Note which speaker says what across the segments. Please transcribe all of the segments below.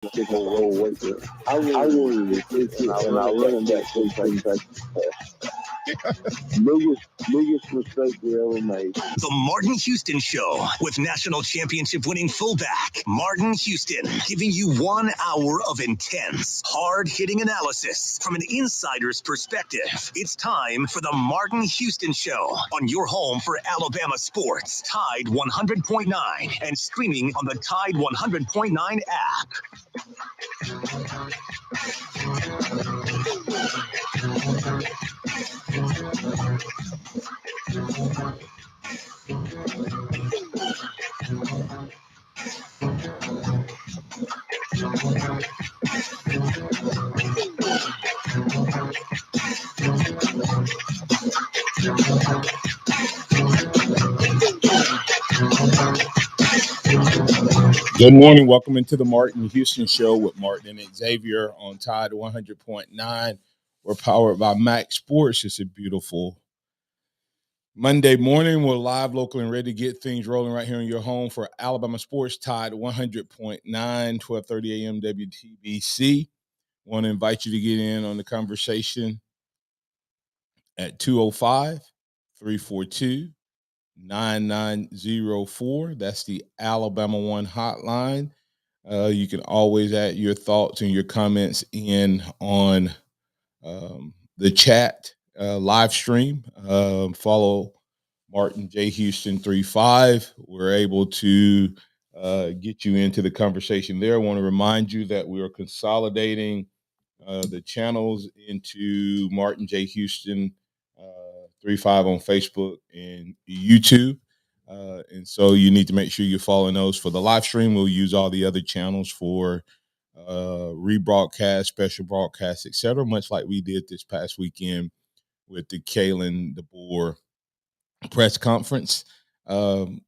Speaker 1: Get the whole weight there. I really resist it, and I learned that through Texas. Biggest mistake we ever made.
Speaker 2: The Martin Houston Show with national championship winning fullback Martin Houston, giving you 1 hour of intense, hard-hitting analysis from an insider's perspective. It's time for the Martin Houston Show on your home for Alabama sports, Tide 100.9, and streaming on the Tide 100.9 app.
Speaker 3: Good morning. Welcome into the Martin Houston Show with Martin and Xavier on Tide 100.9. We're powered by MaX Sports. It's a beautiful Monday morning. We're live, local, and ready to get things rolling right here in your home for Alabama Sports, Tide 100.9, 12:30 a.m. WTBC. Want to invite you to get in on the conversation at 205-342-9904. That's the Alabama One hotline. You can always add your thoughts and your comments in on the chat live stream. Follow Martin J. Houston 35. We're able to get you into the conversation there. I want to remind you that we are consolidating the channels into Martin J. Houston 35 on Facebook and YouTube. And so you need to make sure you're following those for the live stream. We'll use all the other channels for rebroadcast, special broadcasts, etc., much like we did this past weekend with the DeBoer press conference. And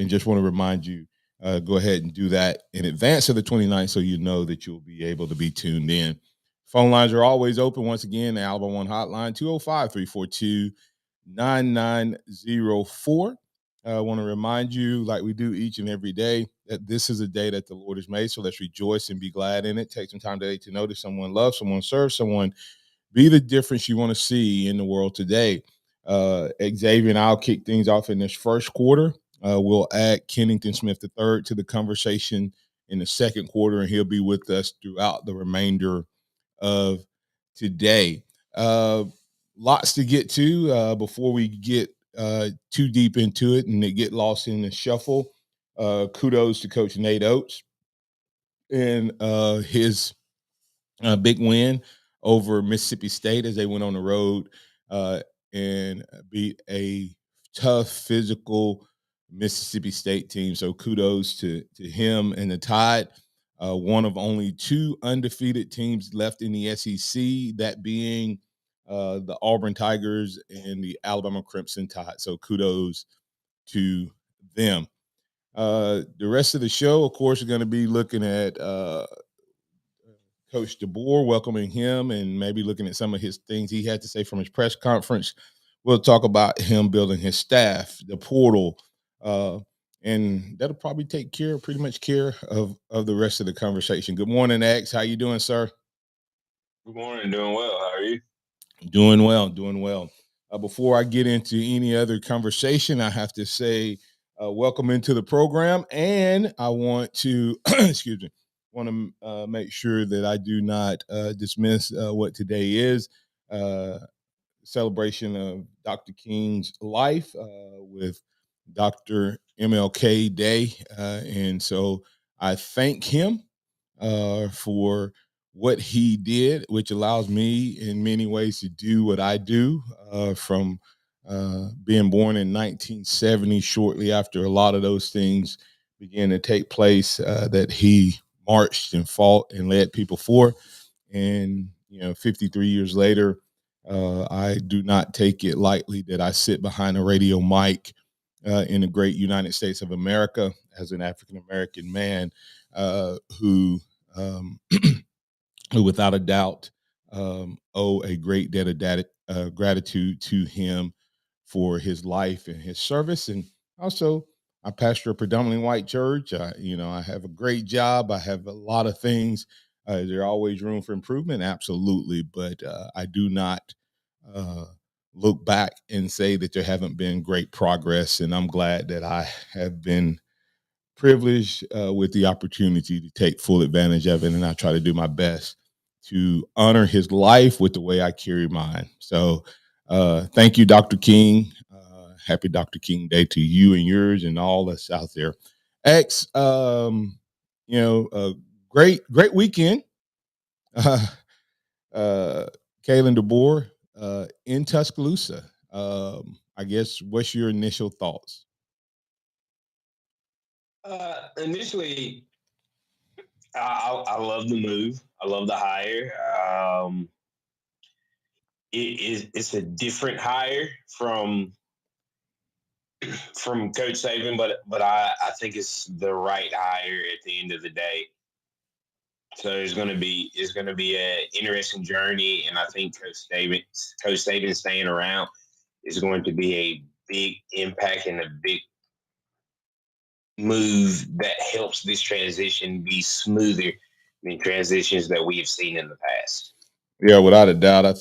Speaker 3: just want to remind you, go ahead and do that in advance of the 29th so you know that you'll be able to be tuned in. Phone lines are always open. Once again, the Alabama One hotline, 205-342-9904. I want to remind you, like we do each and every day, that this is a day that the Lord has made, so let's rejoice and be glad in it. Take some time today to notice someone, love someone, serve someone, be the difference you want to see in the world today. Xavier and I'll kick things off in this first quarter. We'll add Kennington Smith III to the conversation in the second quarter, and he'll be with us throughout the remainder of today. Lots to get to before we get too deep into it and they get lost in the shuffle. Kudos to Coach Nate Oates and his big win over Mississippi State as they went on the road and beat a tough, physical Mississippi State team. So kudos to him and the Tide. One of only two undefeated teams left in the SEC, that being the Auburn Tigers and the Alabama Crimson Tide. So kudos to them. The rest of the show, of course, is going to be looking at Coach DeBoer, welcoming him and maybe looking at some of his things he had to say from his press conference. We'll talk about him building his staff, the portal, and that'll probably take pretty much care of the rest of the conversation. Good morning, X. How you doing, sir?
Speaker 4: Good morning. Doing well. How are you?
Speaker 3: Doing well. Before I get into any other conversation, I have to say welcome into the program, and I want to, excuse me, want to make sure that I do not dismiss what today is. Celebration of Dr. King's life with Dr. MLK Day. And so I thank him for what he did, which allows me in many ways to do what I do from being born in 1970, shortly after a lot of those things began to take place that he marched and fought and led people for. And, 53 years later, I do not take it lightly that I sit behind a radio mic in the great United States of America as an African-American man who without a doubt owe a great debt of gratitude to him for his life and his service, and also I pastor a predominantly white church. I have a great job. I have a lot of things. Is there always room for improvement? Absolutely. But I do not look back and say that there haven't been great progress. And I'm glad that I have been privileged with the opportunity to take full advantage of it. And I try to do my best to honor his life with the way I carry mine. So thank you, Dr. King. Happy Dr. King Day to you and yours and all that's out there. X, great weekend. Kaylin DeBoer in Tuscaloosa. I guess, what's your initial thoughts?
Speaker 4: Initially, I love the move. I love the hire. It's a different hire from Coach Saban, but I think it's the right hire at the end of the day. So it's going to be an interesting journey, and I think Coach Saban staying around is going to be a big impact and a big move that helps this transition be smoother than transitions that we have seen in the past.
Speaker 3: Yeah, without a doubt. I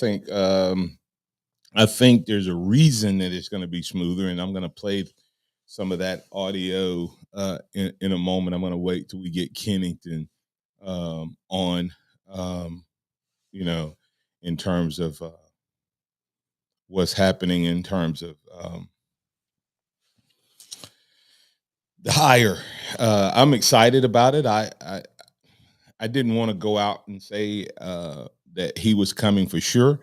Speaker 3: think there's a reason that it's going to be smoother, and I'm going to play some of that audio in a moment. I'm going to wait till we get Kennington on, in terms of what's happening in terms of the hire. I'm excited about it. I didn't want to go out and say that he was coming for sure.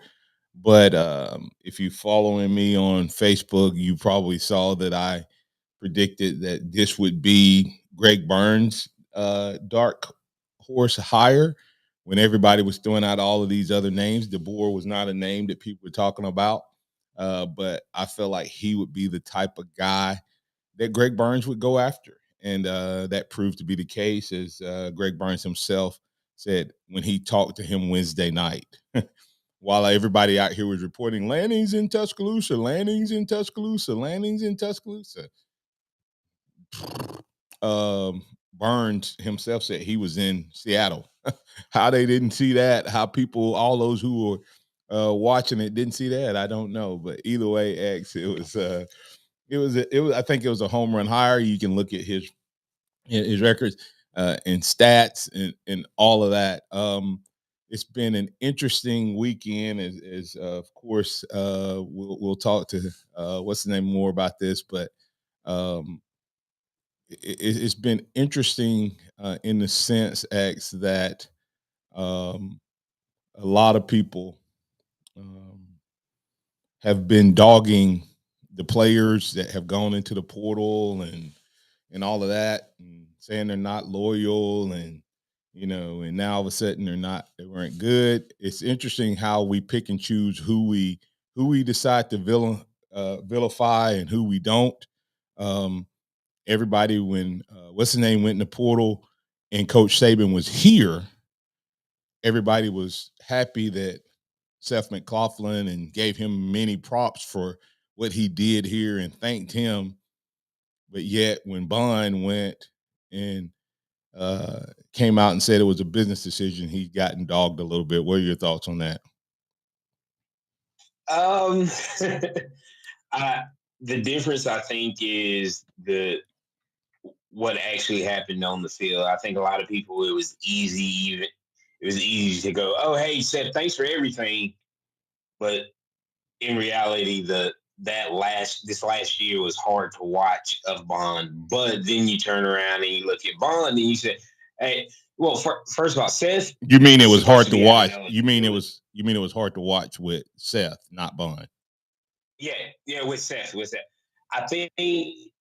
Speaker 3: But if you following me on Facebook, you probably saw that I predicted that this would be Greg Burns' dark horse hire when everybody was throwing out all of these other names. DeBoer was not a name that people were talking about, but I felt like he would be the type of guy that Greg Burns would go after. And that proved to be the case, as Greg Burns himself said when he talked to him Wednesday night. While everybody out here was reporting landings in Tuscaloosa, landings in Tuscaloosa, landings in Tuscaloosa. Burns himself said he was in Seattle. How they didn't see that, how people, all those who were watching it didn't see that, I don't know. But either way, X, it was I think it was a home run hire. You can look at his records and stats and all of that. It's been an interesting weekend. As of course, we'll talk to what's the name more about this, but it's been interesting in the sense, X, that a lot of people have been dogging the players that have gone into the portal and all of that, and saying they're not loyal, and and now all of a sudden they weren't good. It's interesting how we pick and choose who we decide to vilify and who we don't. Everybody, when what's the name went in the portal and Coach Saban was here, everybody was happy that Seth McLaughlin and gave him many props for what he did here and thanked him. But yet when Bond went and came out and said it was a business decision, he's gotten dogged a little bit. What are your thoughts on that?
Speaker 4: The difference, I think, is what actually happened on the field. I think a lot of people, it was easy to go, oh, hey, Seth, thanks for everything. But in reality, this last year was hard to watch of Bond. But then you turn around and you look at Bond and you say, hey, well, first of all, Seth.
Speaker 3: You mean it was hard to watch? You mean it was hard to watch with Seth, not Bond?
Speaker 4: Yeah, with Seth. I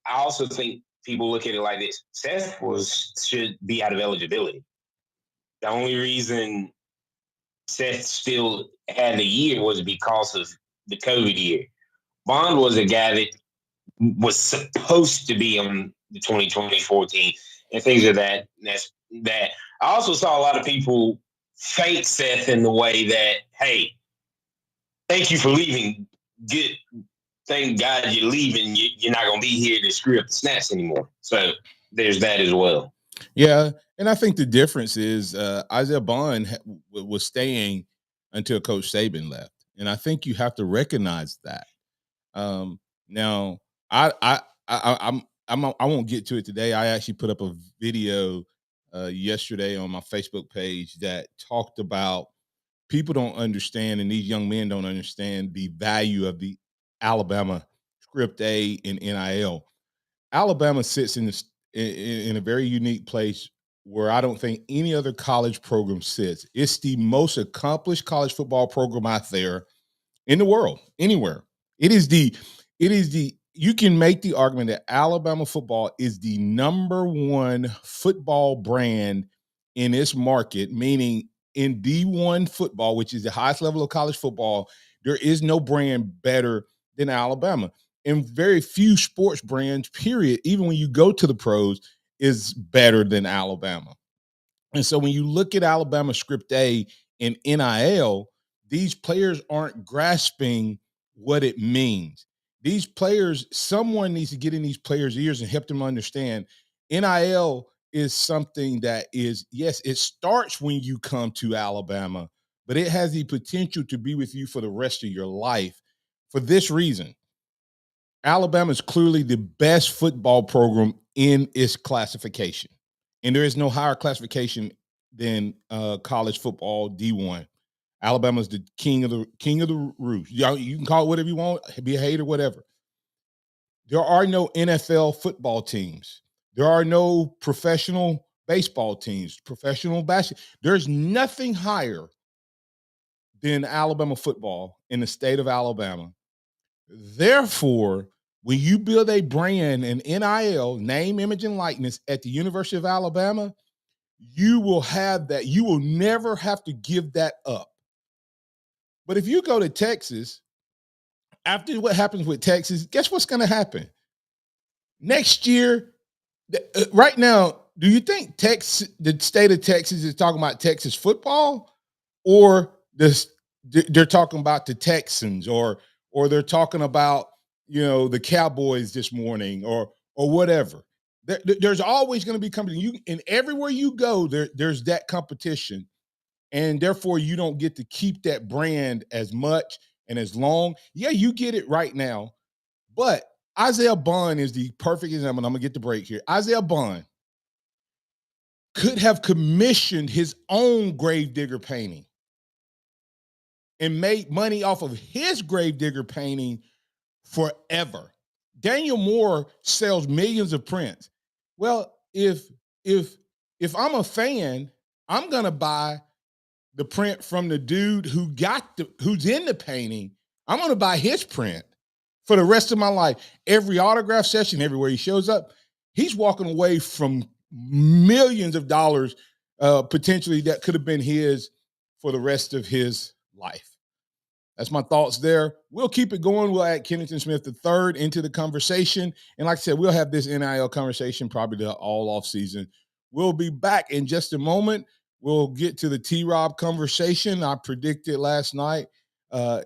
Speaker 4: also think people look at it like this. Seth should be out of eligibility. The only reason Seth still had a year was because of the COVID year. Bond was a guy that was supposed to be on the 2020-14 team and things of that. That I also saw a lot of people thank Seth in the way that, hey, thank you for leaving. thank God you're leaving. You're not going to be here to screw up the snaps anymore. So there's that as well.
Speaker 3: Yeah, and I think the difference is Isaiah Bond was staying until Coach Saban left, and I think you have to recognize that. Now, I won't get to it today. I actually put up a video yesterday on my Facebook page that talked about people don't understand, and these young men don't understand the value of the Alabama Script A and NIL. Alabama sits in a very unique place where I don't think any other college program sits. It's the most accomplished college football program out there in the world, anywhere. It is the you can make the argument that Alabama football is the number one football brand in its market, meaning in D1 football, which is the highest level of college football, there is no brand better than Alabama. And very few sports brands, period, even when you go to the pros, is better than Alabama. And so when you look at Alabama Script A and NIL, these players aren't grasping what it means. These players, someone needs to get in these players' ears and help them understand NIL is something that is, yes, it starts when you come to Alabama, but it has the potential to be with you for the rest of your life. For this reason, Alabama is clearly the best football program in its classification. And there is no higher classification than college football D1. Alabama's the king of the roost. You can call it whatever you want, be a hater, whatever. There are no NFL football teams. There are no professional baseball teams, professional basketball. There's nothing higher than Alabama football in the state of Alabama. Therefore, when you build a brand, an NIL, name, image, and likeness at the University of Alabama, you will have that. You will never have to give that up. But if you go to Texas, after what happens with Texas, guess what's going to happen? Next year, right now, do you think the state of Texas is talking about Texas football, or they're talking about the Texans, or they're talking about the Cowboys this morning, or whatever? There's always going to be competition. And everywhere you go, there's that competition, and therefore you don't get to keep that brand as much and as long. Yeah, you get it right now, but Isaiah Bond is the perfect example. I'm going to get the break here. Isaiah Bond could have commissioned his own Gravedigger painting and made money off of his Gravedigger painting forever. Daniel Moore sells millions of prints. Well, if I'm a fan, I'm going to buy the print from the dude who's in the painting. I'm going to buy his print for the rest of my life. Every autograph session, everywhere he shows up, he's walking away from millions of dollars potentially that could have been his for the rest of his life. That's my thoughts there. We'll keep it going. We'll add Kennington Smith III into the conversation. And like I said, we'll have this NIL conversation probably all off season. We'll be back in just a moment. We'll get to the T-Rob conversation. I predicted last night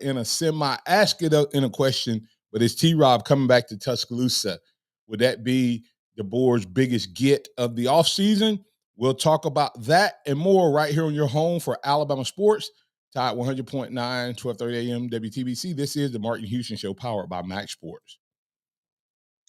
Speaker 3: in a semi, ask it in a question, but is T-Rob coming back to Tuscaloosa? Would that be DeBoer's biggest get of the offseason? We'll talk about that and more right here on your home for Alabama Sports. Tide 100.9, 12:30 a.m. WTBC. This is the Martin Houston Show, powered by MaX Sports.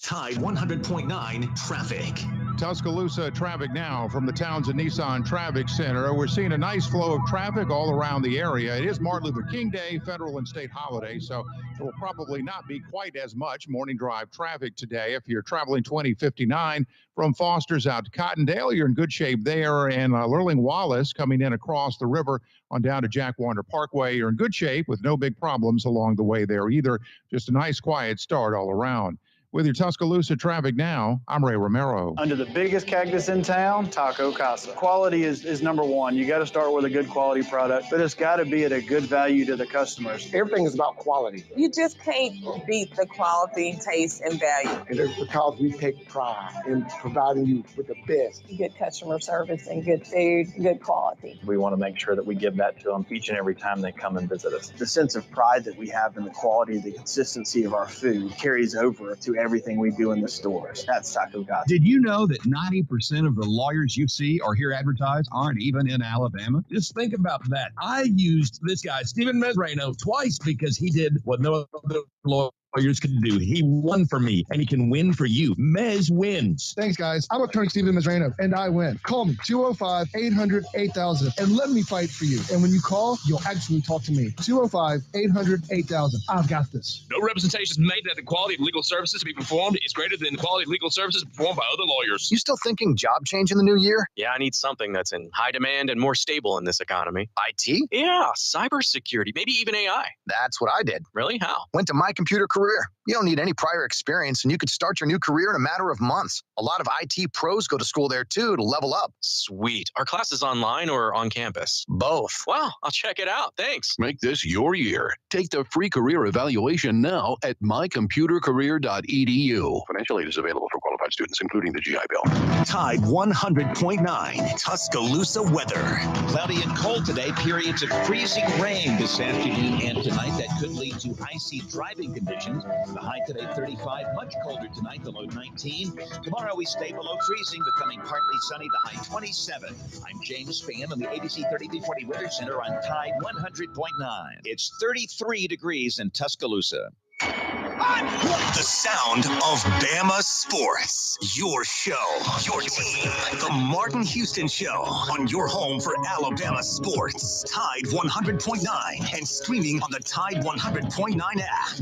Speaker 2: Tide 100.9 traffic.
Speaker 5: Tuscaloosa traffic now from the Townsend Nissan Traffic Center. We're seeing a nice flow of traffic all around the area. It is Martin Luther King Day, federal and state holiday, so there will probably not be quite as much morning drive traffic today. If you're traveling 2059 from Foster's out to Cottondale, you're in good shape there. And Lurling Wallace coming in across the river on down to Jack Warner Parkway, you're in good shape with no big problems along the way there either. Just a nice quiet start all around. With your Tuscaloosa traffic now, I'm Ray Romero.
Speaker 6: Under the biggest cactus in town, Taco Casa. Quality is number one. You got to start with a good quality product, but it's got to be at a good value to the customers.
Speaker 7: Everything is about quality.
Speaker 8: You just can't beat the quality, taste, and value.
Speaker 7: And it's because we take pride in providing you with the best.
Speaker 8: Good customer service and good food, good quality.
Speaker 6: We want to make sure that we give that to them each and every time they come and visit us. The sense of pride that we have in the quality, the consistency of our food carries over to everything we do in the stores. That's Taco Casa.
Speaker 9: Did you know that 90% of the lawyers you see or hear advertised aren't even in Alabama? Just think about that. I used this guy, Stephen Mesrano, twice because he did what no other lawyers could do. He won for me, and he can win for you. Mez wins.
Speaker 10: Thanks, guys. I'm attorney Stephen Mesrano, and I win. Call me, 205-800-8000, and let me fight for you. And when you call, you'll actually talk to me. 205-800-8000. I've got this.
Speaker 11: No representations made that the quality of legal services to be performed is greater than the quality of legal services performed by other lawyers.
Speaker 12: You still thinking job change in the new year?
Speaker 13: Yeah, I need something that's in high demand and more stable in this economy.
Speaker 12: IT?
Speaker 13: Yeah, cybersecurity, maybe even AI.
Speaker 12: That's what I did.
Speaker 13: Really? How?
Speaker 12: Went to My Computer Career. You don't need any prior experience, and you could start your new career in a matter of months. A lot of IT pros go to school there, too, to level up.
Speaker 13: Sweet. Are classes online or on campus?
Speaker 12: Both.
Speaker 13: Wow, I'll check it out. Thanks.
Speaker 14: Make this your year. Take the free career evaluation now at mycomputercareer.edu. Financial aid is available for qualified students, including the GI Bill.
Speaker 2: Tide 100.9 Tuscaloosa weather.
Speaker 15: Cloudy and cold today. Periods of freezing rain this afternoon and tonight. That could lead to icy driving conditions. The high today 35, much colder tonight, the low 19. Tomorrow we stay below freezing, becoming partly sunny, the high 27. I'm James Spann on the ABC 3340 Weather Center on Tide 100.9. It's 33 degrees in Tuscaloosa.
Speaker 2: The sound of Bama sports. Your show, your team. The Martin Houston Show on your home for Alabama sports. Tide 100.9 and streaming on the Tide 100.9 app.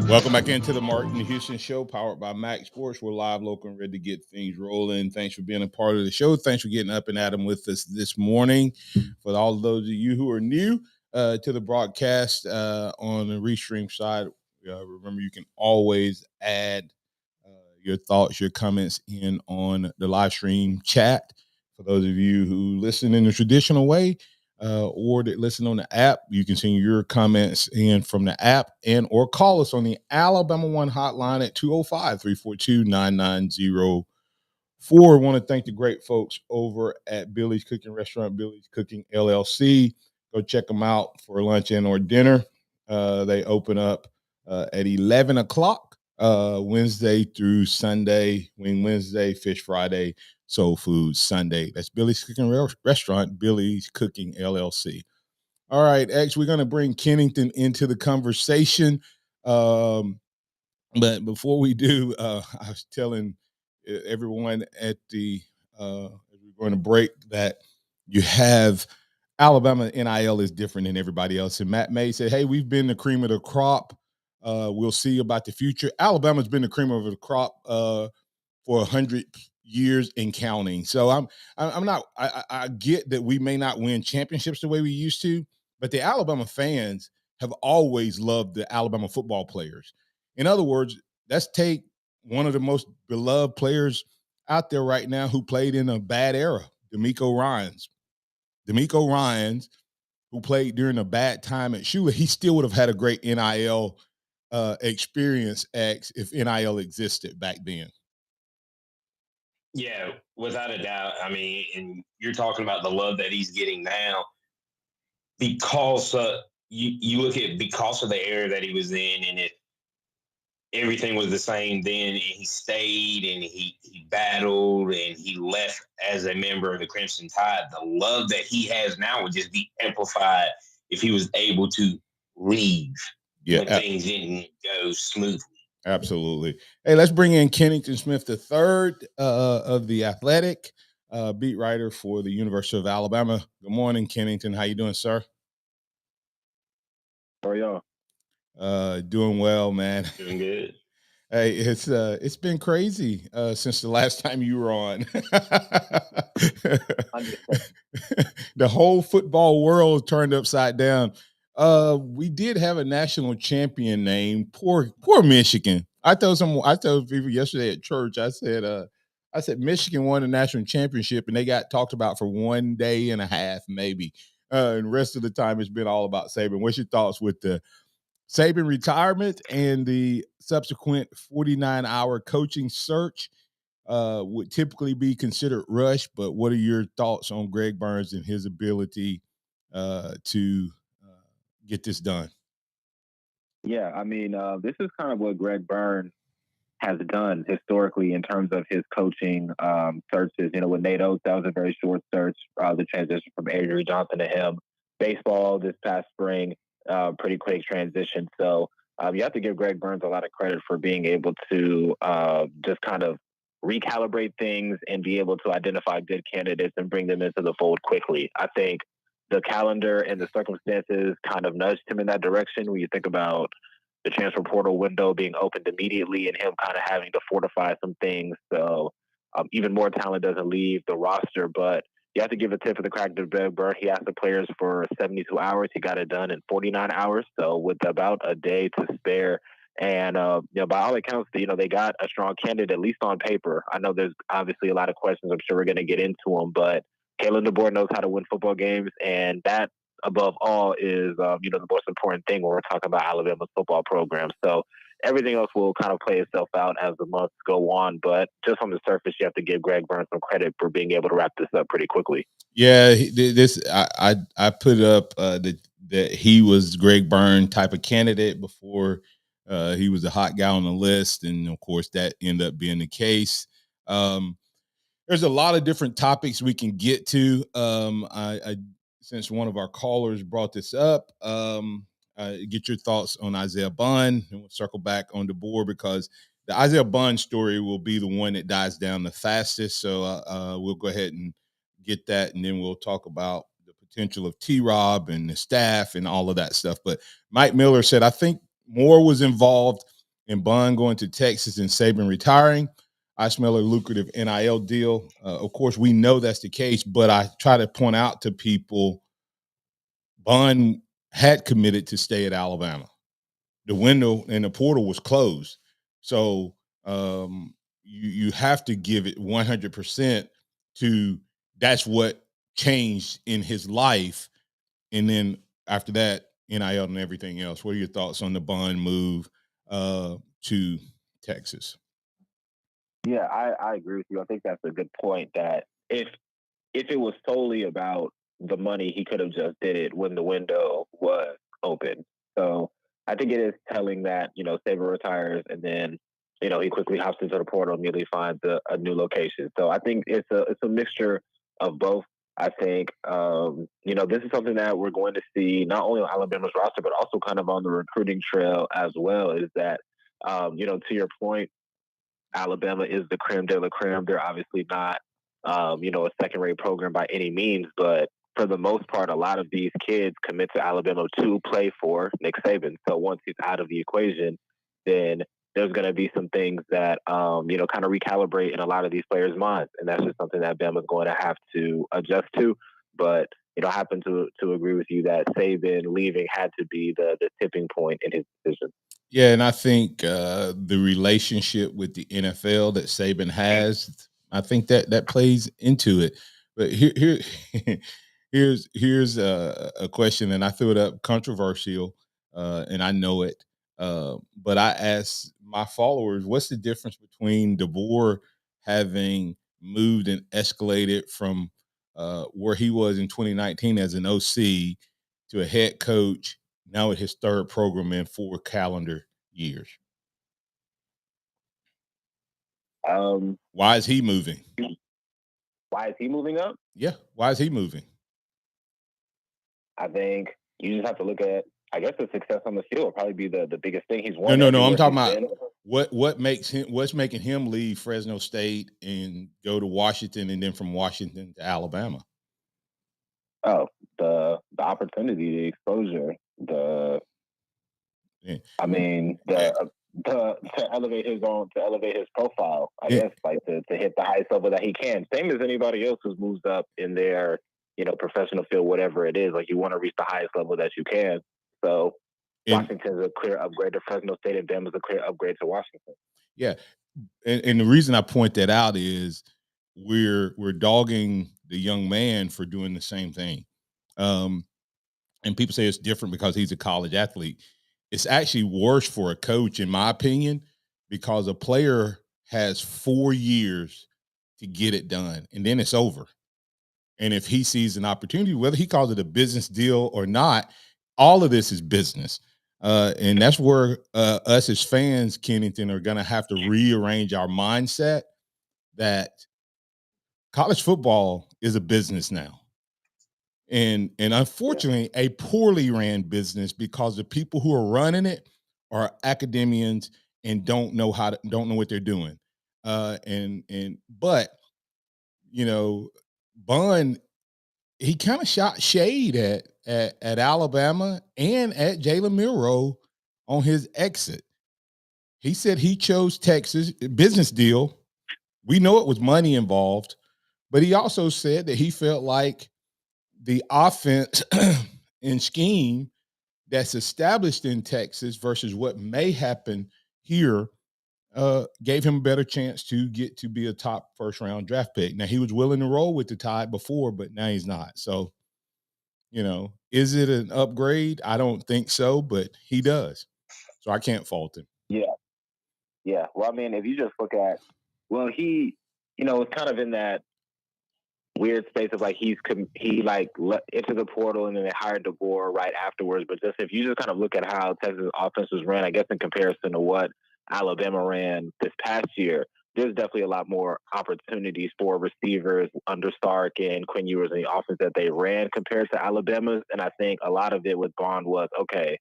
Speaker 3: Welcome back into the Martin Houston Show, powered by MaX Sports. We're live, local, and ready to get things rolling. Thanks for being a part of the show. Thanks for getting up and at 'em with us this morning. For all of those of you who are new to the broadcast on the Restream side, remember you can always add your thoughts, your comments in on the live stream chat. For those of you who listen in the traditional way, or that listen on the app, you can send your comments in from the app and or call us on the Alabama One hotline at 205-342-9904. I want to thank the great folks over at Billy's Cooking Restaurant, Billy's Cooking LLC. Go check them out for lunch and or dinner. They open up at 11 o'clock Wednesday through Sunday. Wing Wednesday, Fish Friday, Soul Food Sunday. That's Billy's Cooking Restaurant, Billy's Cooking LLC. All right, X, we're going to bring Kennington into the conversation. But before we do, I was telling everyone at the as we're going to break that you have Alabama NIL is different than everybody else. And Matt May said, hey, we've been the cream of the crop. We'll see about the future. Alabama's been the cream of the crop for 100 years and counting. So I get that we may not win championships the way we used to, but the Alabama fans have always loved the Alabama football players. In other words, let's take one of the most beloved players out there right now who played in a bad era, D'Amico Ryans. D'Amico Ryans, who played during a bad time at Shula, he still would have had a great NIL experience if NIL existed back then.
Speaker 4: Yeah, without a doubt. I mean, and you're talking about the love that he's getting now because you look at because of the era that he was in, and everything was the same then, and he stayed and he battled and he left as a member of the Crimson Tide. The love that he has now would just be amplified if he was able to leave when things didn't go smoothly.
Speaker 3: Absolutely. Hey, let's bring in Kennington Smith III of The Athletic, beat writer for the University of Alabama. Good morning, Kennington. How you doing, sir?
Speaker 1: How are y'all?
Speaker 3: Doing well, man.
Speaker 4: Doing good.
Speaker 3: Hey, it's been crazy since the last time you were on. The whole football world turned upside down. We did have a national champion named poor Michigan. I told people yesterday at church. I said Michigan won the national championship and they got talked about for 1 day and a half, maybe. And the rest of the time it's been all about Saban. What's your thoughts with the Saban retirement and the subsequent 49-hour coaching search? Would typically be considered rushed, but what are your thoughts on Greg Burns and his ability to get this done?
Speaker 1: Yeah, I mean, this is kind of what Greg Burns has done historically in terms of his coaching searches. You know, with Nate Oates, that was a very short search, the transition from Avery Johnson to him. Baseball this past spring, pretty quick transition. So you have to give Greg Burns a lot of credit for being able to just kind of recalibrate things and be able to identify good candidates and bring them into the fold quickly. I think the calendar and the circumstances kind of nudged him in that direction when you think about the transfer portal window being opened immediately and him kind of having to fortify some things. So even more talent doesn't leave the roster, but you have to give a tip of the crack to Greg Burns. He asked the players for 72 hours. He got it done in 49 hours. So with about a day to spare, and by all accounts, they got a strong candidate, at least on paper. I know there's obviously a lot of questions. I'm sure we're going to get into them, but Kalen DeBoer knows how to win football games, and that, above all, is the most important thing when we're talking about Alabama's football program. So everything else will kind of play itself out as the months go on. But just on the surface, you have to give Greg Burns some credit for being able to wrap this up pretty quickly.
Speaker 3: Yeah, I put up that he was Greg Burns type of candidate before he was a hot guy on the list, and of course that ended up being the case. There's a lot of different topics we can get to. I since one of our callers brought this up, get your thoughts on Isaiah Bond, and we'll circle back on DeBoer because the Isaiah Bond story will be the one that dies down the fastest. So we'll go ahead and get that, and then we'll talk about the potential of T-Rob and the staff and all of that stuff. But Mike Miller said, I think more was involved in Bond going to Texas and Saban retiring. I smell a lucrative NIL deal. Of course, we know that's the case, but I try to point out to people, Bond had committed to stay at Alabama. The window and the portal was closed. So you have to give it 100% to that's what changed in his life. And then after that, NIL and everything else. What are your thoughts on the Bond move to Texas?
Speaker 1: Yeah, I agree with you. I think that's a good point, that if it was solely about the money, he could have just did it when the window was open. So I think it is telling that, Saban retires and then, he quickly hops into the portal, immediately finds a new location. So I think it's a mixture of both. I think, this is something that we're going to see not only on Alabama's roster, but also kind of on the recruiting trail as well, is that, to your point, Alabama is the creme de la creme. They're obviously not, a second-rate program by any means, but for the most part, a lot of these kids commit to Alabama to play for Nick Saban. So once he's out of the equation, then there's going to be some things that, kind of recalibrate in a lot of these players' minds. And that's just something that Bama's going to have to adjust to. But, I happen to agree with you that Saban leaving had to be the tipping point in his decision.
Speaker 3: Yeah, and I think the relationship with the NFL that Saban has, I think that plays into it. But here's a question, and I threw it up, controversial, and I know it. But I asked my followers, what's the difference between DeBoer having moved and escalated from where he was in 2019 as an OC to a head coach, now at his third program in 4 calendar years? Why is he moving?
Speaker 1: Why is he moving up?
Speaker 3: Yeah, why is he moving?
Speaker 1: I think you just have to look at, I guess, the success on the field will probably be the biggest thing. He's won.
Speaker 3: No. I'm talking about what's making him leave Fresno State and go to Washington, and then from Washington to Alabama.
Speaker 1: Oh, the opportunity, the exposure,
Speaker 3: Yeah.
Speaker 1: I mean, to elevate his profile, I guess, like to hit the highest level that he can. Same as anybody else who's moved up in their, professional field, whatever it is. Like you want to reach the highest level that you can. So Washington's a clear upgrade to Fresno State, and Bama's a clear upgrade to Washington.
Speaker 3: Yeah, and the reason I point that out is we're dogging the young man for doing the same thing. And people say it's different because he's a college athlete. It's actually worse for a coach, in my opinion, because a player has 4 years to get it done, and then it's over. And if he sees an opportunity, whether he calls it a business deal or not, all of this is business. And that's where us as fans, Kennington, are going to have to rearrange our mindset that college football is a business now. And unfortunately, a poorly ran business because the people who are running it are academians and don't know what they're doing. But Bun, he kind of shot shade at Alabama and at Jalen Milroe on his exit. He said he chose Texas, business deal. We know it was money involved, but he also said that he felt like the offense and scheme that's established in Texas versus what may happen here gave him a better chance to get to be a top first-round draft pick. Now, he was willing to roll with the Tide before, but now he's not. So, is it an upgrade? I don't think so, but he does. So I can't fault him.
Speaker 1: Yeah. Yeah. Well, I mean, if you just look at, he, was kind of in that weird space of like he entered the portal and then they hired DeBoer right afterwards. But just if you just kind of look at how Texas offense was ran, I guess in comparison to what Alabama ran this past year, there's definitely a lot more opportunities for receivers under Sark and Quinn Ewers in the offense that they ran compared to Alabama's. And I think a lot of it with Bond was, okay,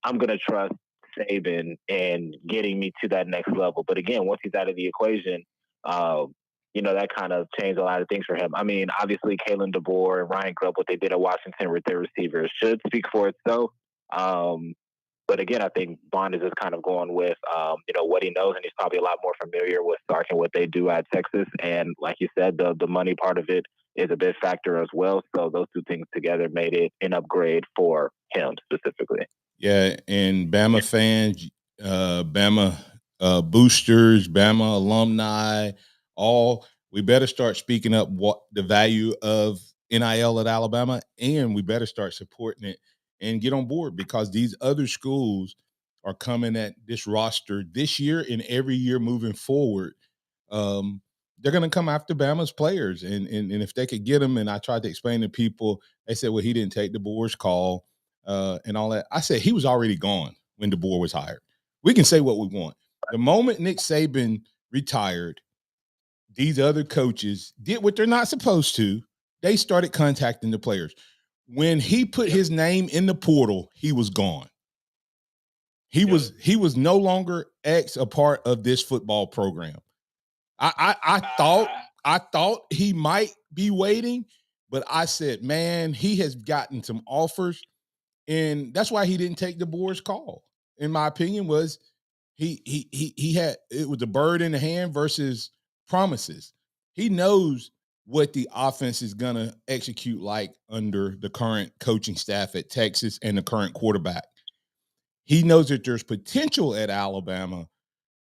Speaker 1: I'm going to trust Saban and getting me to that next level. But again, once he's out of the equation, that kind of changed a lot of things for him. I mean, obviously, Kalen DeBoer and Ryan Grubb, what they did at Washington with their receivers should speak for itself. But again, I think Bond is just kind of going with, what he knows, and he's probably a lot more familiar with Sark and what they do at Texas. And like you said, the money part of it is a big factor as well. So those two things together made it an upgrade for him specifically.
Speaker 3: Yeah, and Bama fans, Bama boosters, Bama alumni, we better start speaking up what the value of NIL at Alabama, and we better start supporting it and get on board because these other schools are coming at this roster this year and every year moving forward. They're going to come after Bama's players, and if they could get them, and I tried to explain to people, they said, well, he didn't take DeBoer's call and all that. I said he was already gone when DeBoer was hired. We can say what we want. The moment Nick Saban retired, these other coaches did what they're not supposed to. They started contacting the players. When he put his name in the portal, he was gone. He was no longer a part of this football program. I thought he might be waiting, but I said, man, he has gotten some offers, and that's why he didn't take DeBoer's call. In my opinion, was he had it was a bird in the hand versus promises. He knows what the offense is going to execute like under the current coaching staff at Texas and the current quarterback. He knows that there's potential at Alabama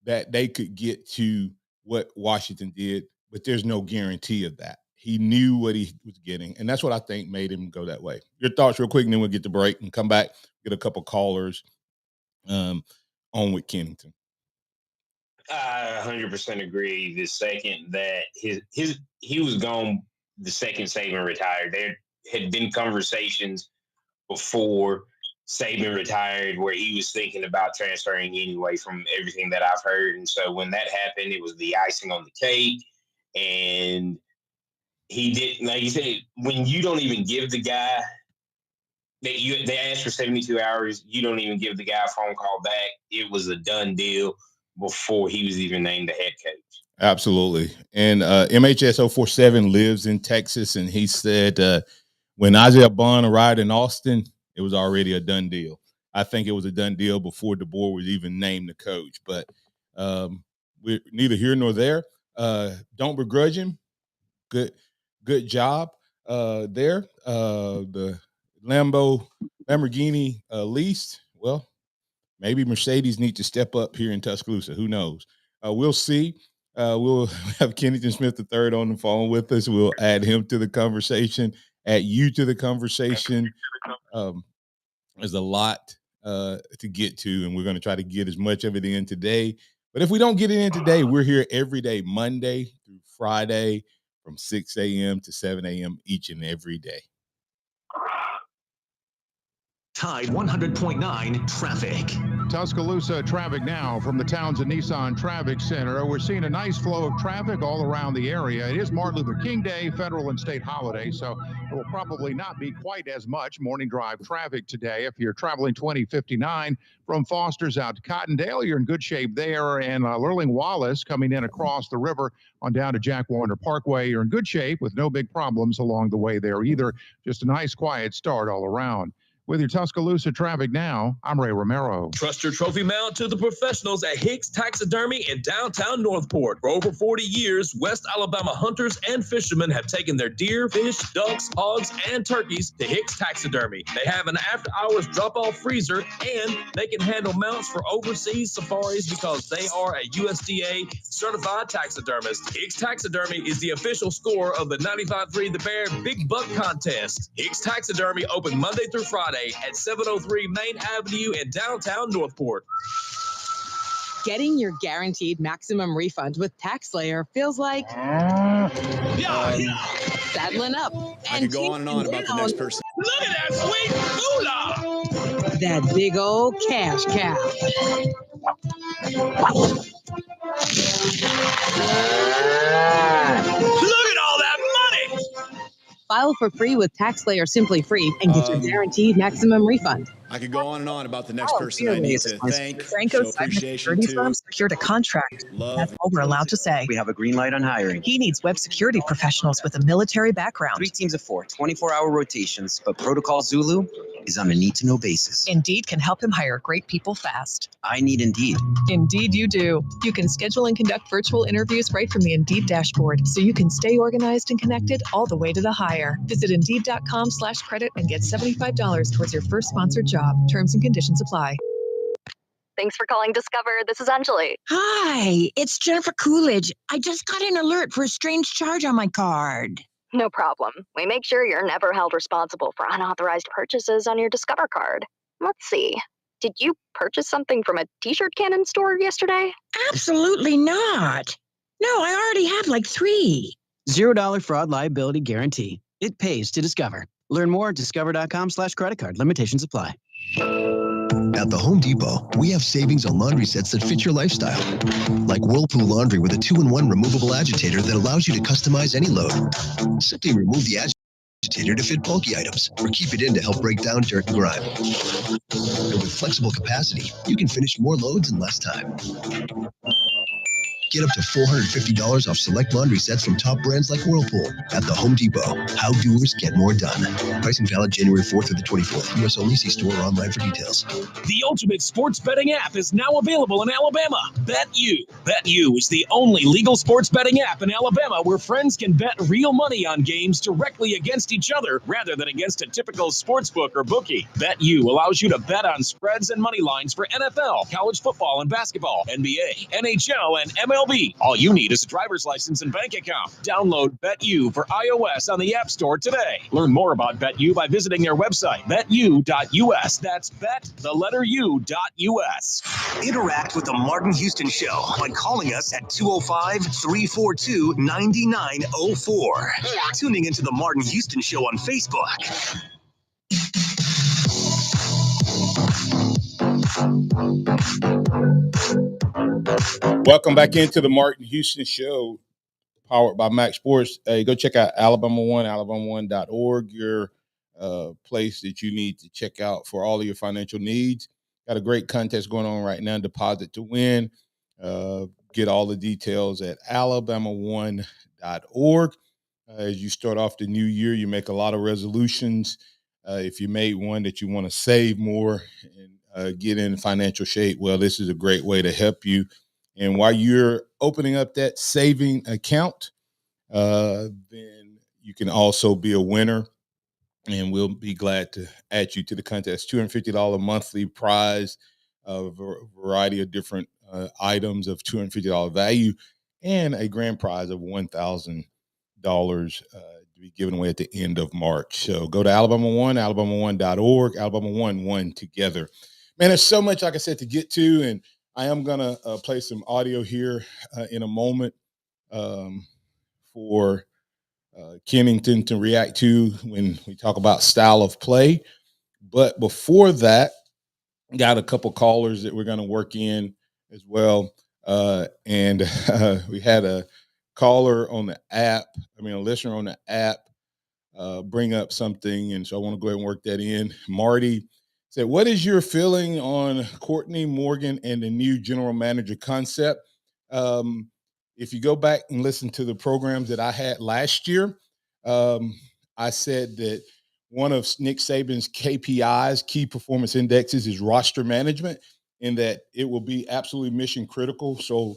Speaker 3: that they could get to what Washington did, but there's no guarantee of that. He knew what he was getting, and that's what I think made him go that way. Your thoughts real quick, and then we'll get the break and come back, get a couple callers on with Kennington.
Speaker 4: I 100% agree. The second that he was gone, the second Saban retired, there had been conversations before Saban retired where he was thinking about transferring anyway from everything that I've heard. And so when that happened, it was the icing on the cake. And he did, like you said, when you don't even give the guy they asked for 72 hours, you don't even give the guy a phone call back. It was a done deal before he was even named the head coach.
Speaker 3: Absolutely. And MHS 047 lives in Texas, and he said when Isaiah Bond arrived in Austin, it was already a done deal. I think it was a done deal before DeBoer was even named the coach. But we're neither here nor there. Don't begrudge him. Good job there. The Lamborghini leased. Well, maybe Mercedes need to step up here in Tuscaloosa. Who knows? We'll see. We'll have Kennington Smith III on the phone with us. We'll add him to the conversation, add you to the conversation. There's a lot to get to, and we're going to try to get as much of it in today. But if we don't get it in today, we're here every day, Monday through Friday, from 6 a.m. to 7 a.m. each and every day.
Speaker 2: Tide 100.9 traffic.
Speaker 5: Tuscaloosa traffic now from the Townsend Nissan Traffic Center. We're seeing a nice flow of traffic all around the area. It is Martin Luther King Day, federal and state holiday, so it will probably not be quite as much morning drive traffic today. If you're traveling 2059 from Foster's out to Cottondale, you're in good shape there. And Lurling Wallace coming in across the river on down to Jack Warner Parkway, you're in good shape with no big problems along the way there either. Just a nice quiet start all around. With your Tuscaloosa traffic now, I'm Ray Romero.
Speaker 11: Trust your trophy mount to the professionals at Hicks Taxidermy in downtown Northport. For over 40 years, West Alabama hunters and fishermen have taken their deer, fish, ducks, hogs, and turkeys to Hicks Taxidermy. They have an after-hours drop-off freezer, and they can handle mounts for overseas safaris because they are a USDA certified taxidermist. Hicks Taxidermy is the official scorer of the 95.3 The Bear Big Buck Contest. Hicks Taxidermy open Monday through Friday at 703 Main Avenue in downtown Northport.
Speaker 16: Getting your guaranteed maximum refund with TaxSlayer feels like saddling up.
Speaker 17: I could go on and on about the next person.
Speaker 11: Look at that sweet moolah!
Speaker 16: That big old cash cow.
Speaker 11: Look at all that money!
Speaker 16: File for free with TaxSlayer Simply Free and get your guaranteed maximum refund.
Speaker 17: I could go on and on about the next person I need to thank.
Speaker 18: Franco
Speaker 17: Show appreciation
Speaker 18: Cybersecurity
Speaker 17: to.
Speaker 18: firm secured a contract. That's all we're allowed to say.
Speaker 19: We have a green light on hiring.
Speaker 18: He needs web security professionals with a military background.
Speaker 19: 3 teams of 4, 24-hour rotations, but Protocol Zulu is on a need-to-know basis.
Speaker 18: Indeed can help him hire great people fast.
Speaker 19: I need Indeed.
Speaker 18: Indeed you do. You can schedule and conduct virtual interviews right from the Indeed dashboard, so you can stay organized and connected all the way to the hire. Visit Indeed.com/credit and get $75 towards your first sponsored job. Terms and conditions apply.
Speaker 20: Thanks for calling Discover. This is Anjali.
Speaker 21: Hi, it's Jennifer Coolidge. I just got an alert for a strange charge on my card.
Speaker 20: No problem. We make sure you're never held responsible for unauthorized purchases on your Discover card. Let's see. Did you purchase something from a t-shirt cannon store yesterday?
Speaker 21: Absolutely not. No, I already have like 3.
Speaker 22: $0 fraud liability guarantee. It pays to Discover. Learn more at discover.com/credit card. Limitations apply.
Speaker 23: At the Home Depot, we have savings on laundry sets that fit your lifestyle. Like Whirlpool Laundry with a 2-in-1 removable agitator that allows you to customize any load. Simply remove the agitator to fit bulky items, or keep it in to help break down dirt and grime. And with flexible capacity, you can finish more loads in less time. Get up to $450 off select laundry sets from top brands like Whirlpool at the Home Depot. How doers get more done. Pricing valid January 4th through the 24th. U.S. only. See store or online for details.
Speaker 11: The ultimate sports betting app is now available in Alabama. BetU. BetU is the only legal sports betting app in Alabama where friends can bet real money on games directly against each other rather than against a typical sports book or bookie. BetU allows you to bet on spreads and money lines for NFL, college football and basketball, NBA, NHL, and MLB. All you need is a driver's license and bank account. Download BetU for iOS on the App Store today. Learn more about BetU by visiting their website, betu.us. That's bet.u.us.
Speaker 2: Interact with the Martin Houston Show by calling us at 205-342-9904 or tuning into the Martin Houston Show on Facebook.
Speaker 3: Welcome back into the Martin Houston Show, powered by MaX Sports. Hey, go check out Alabama One, alabama1.org, your place that you need to check out for all of your financial needs. Got a great contest going on right now, deposit to win. Get all the details at alabama1.org. As you start off the new year, you make a lot of resolutions. If you made one that you want to save more and get in financial shape, well, this is a great way to help you. And while you're opening up that saving account, then you can also be a winner. And we'll be glad to add you to the contest. $250 monthly prize, a variety of different items of $250 value, and a grand prize of $1,000 to be given away at the end of March. So go to Alabama One, alabama1.org, Alabama One together. Man, there's so much, like I said, to get to, and I am going to play some audio here in a moment for Kennington to react to when we talk about style of play. But before that, got a couple callers that we're going to work in as well. And we had a caller on the app, a listener on the app bring up something. And so I want to go ahead and work that in. Marty said, what is your feeling on Courtney Morgan and the new general manager concept? If you go back and listen to the programs that I had last year, I said that one of Nick Saban's KPIs, key performance indexes, is roster management, and that it will be absolutely mission critical. So,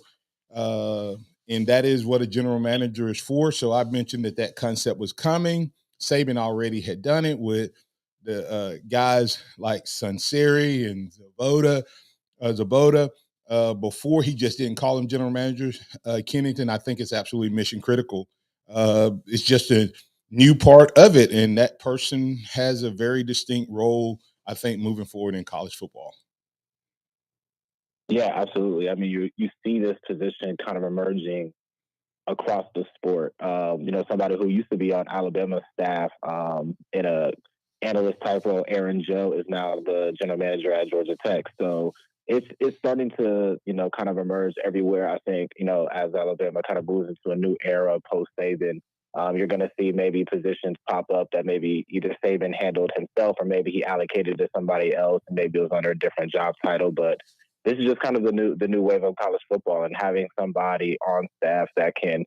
Speaker 3: and that is what a general manager is for. So I mentioned that concept was coming. Saban already had done it with the guys like Sunseri and Zaboda. Before he just didn't call them general managers. Kennington, I think it's absolutely mission critical. It's just a new part of it, and that person has a very distinct role, I think, moving forward in college football.
Speaker 1: Yeah, absolutely. I mean, you see this position kind of emerging across the sport. Somebody who used to be on Alabama's staff in a analyst type role, Aaron Joe, is now the general manager at Georgia Tech. So it's starting to, kind of emerge everywhere. I think, as Alabama kind of moves into a new era post Saban, you're going to see maybe positions pop up that maybe either Saban handled himself or maybe he allocated to somebody else and maybe it was under a different job title. But this is just kind of the new wave of college football, and having somebody on staff that can,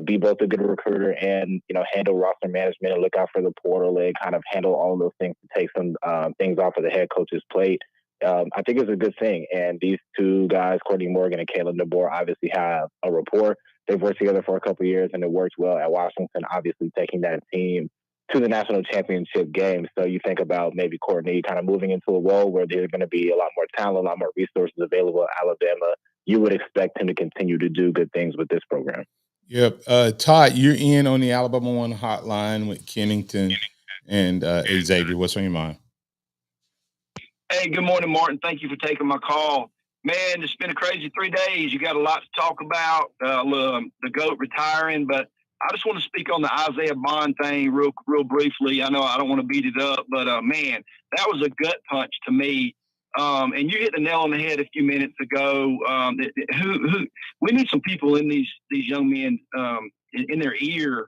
Speaker 1: be both a good recruiter and, handle roster management and look out for the portal and kind of handle all of those things to take some things off of the head coach's plate. I think it's a good thing. And these two guys, Courtney Morgan and Caleb DeBoer, obviously have a rapport. They've worked together for a couple of years, and it worked well at Washington, obviously taking that team to the national championship game. So you think about maybe Courtney kind of moving into a role where there's going to be a lot more talent, a lot more resources available at Alabama. You would expect him to continue to do good things with this program.
Speaker 3: Yep. Todd, you're in on the Alabama One hotline with Kennington and Xavier. What's on your mind?
Speaker 6: Hey, good morning, Martin. Thank you for taking my call. Man, it's been a crazy 3 days. You got a lot to talk about, the GOAT retiring, but I just want to speak on the Isaiah Bond thing real briefly. I know I don't want to beat it up, but man, that was a gut punch to me. And you hit the nail on the head a few minutes ago. We need some people in these young men in their ear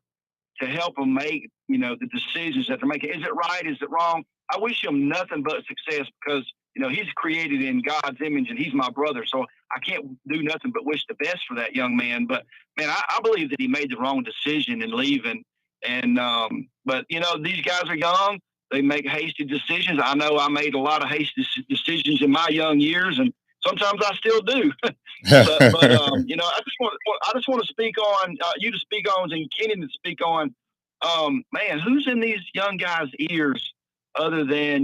Speaker 6: to help them make the decisions that they're making. Is it right? Is it wrong? I wish him nothing but success because he's created in God's image and he's my brother. So I can't do nothing but wish the best for that young man. But man, I believe that he made the wrong decision in leaving. And but these guys are young. They make hasty decisions. I know I made a lot of hasty decisions in my young years, and sometimes I still do. but I just want to speak on you to speak on and Kenny to speak on. Man, who's in these young guys' ears other than